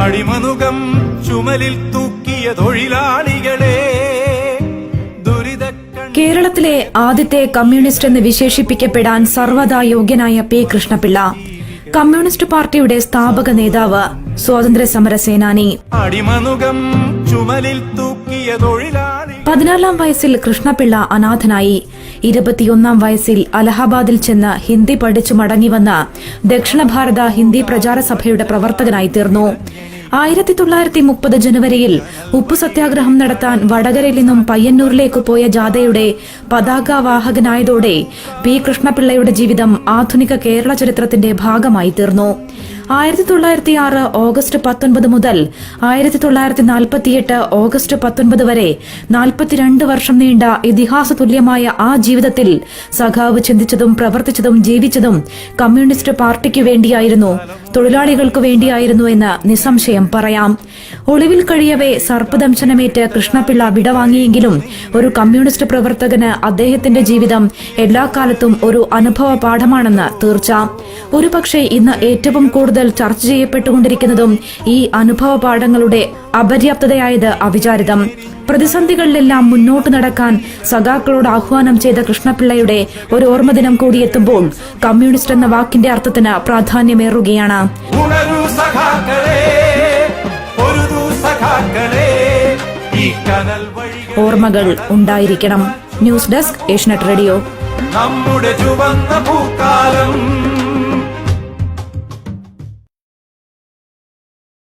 അടിമനുകം ചുമലിൽ തൂക്കിയ തൊഴിലാളികളെ. കേരളത്തിലെ ആദ്യത്തെ കമ്മ്യൂണിസ്റ്റ് എന്ന് വിശേഷിപ്പിക്കപ്പെടാൻ സർവ്വതാ യോഗ്യനായ പി കൃഷ്ണപിള്ള, കമ്മ്യൂണിസ്റ്റ് പാർട്ടിയുടെ സ്ഥാപക നേതാവ്, സ്വാതന്ത്ര്യ സമര സേനാനി. അടിമനുകം ചുമലിൽ തൂക്കിയ തൊഴിലാളി. 14-ാം വയസ്സിൽ കൃഷ്ണപിള്ള അനാഥനായി. 21-ാം വയസ്സിൽ അലഹാബാദിൽ ചെന്ന് ഹിന്ദി പഠിച്ചു മടങ്ങിവന്ന ദക്ഷിണ ഭാരത ഹിന്ദി പ്രചാര സഭയുടെ പ്രവർത്തകനായി തീർന്നു. 1930 ജനുവരിയിൽ ഉപ്പു സത്യാഗ്രഹം നടത്താൻ വടകരയിൽ നിന്നും പയ്യന്നൂരിലേക്ക് പോയ ജാഥയുടെ പതാകവാഹകനായതോടെ പി കൃഷ്ണപിള്ളയുടെ ജീവിതം ആധുനിക കേരള ചരിത്രത്തിന്റെ ഭാഗമായി തീർന്നു. 1906 ഓഗസ്റ്റ് 19 മുതൽ 1948 ഓഗസ്റ്റ് 19 വരെ 42 വർഷം നീണ്ട ഇതിഹാസ തുല്യമായ ആ ജീവിതത്തിൽ സഖാവ് ചിന്തിച്ചതും പ്രവർത്തിച്ചതും ജീവിച്ചതും കമ്മ്യൂണിസ്റ്റ് പാർട്ടിക്ക് വേണ്ടിയായിരുന്നു, തൊഴിലാളികൾക്ക് വേണ്ടിയായിരുന്നു എന്ന് നിസ്സംശയം പറയാം. ഒളിവിൽ കഴിയവേ സർപ്പദംശനമേറ്റ് കൃഷ്ണപിള്ള വിടവാങ്ങിയെങ്കിലും ഒരു കമ്മ്യൂണിസ്റ്റ് പ്രവർത്തകന് അദ്ദേഹത്തിന്റെ ജീവിതം എല്ലാ കാലത്തും ഒരു അനുഭവ പാഠമാണെന്ന് തീർച്ച. ഒരുപക്ഷെ ഇന്ന് ഏറ്റവും കൂടുതൽ ചർച്ച ചെയ്യപ്പെട്ടുകൊണ്ടിരിക്കുന്നതും ഈ അനുഭവ പാഠങ്ങളുടെ അപര്യാപ്തതയായത് അവിചാരിതം. പ്രതിസന്ധികളിലെല്ലാം മുന്നോട്ട് നടക്കാൻ സഖാക്കളോട് ആഹ്വാനം ചെയ്ത കൃഷ്ണപിള്ളയുടെ ഒരു ഓർമ്മദിനം കൂടിയെത്തുമ്പോൾ കമ്മ്യൂണിസ്റ്റ് എന്ന വാക്കിന്റെ അർത്ഥത്തിന് പ്രാധാന്യമേറുകയാണ്. ഓർമ്മകൾ ഉണ്ടായിരിക്കണം. News desk, Asianet radio. നമ്മുടെ ചുവന്ന പൂക്കാലം.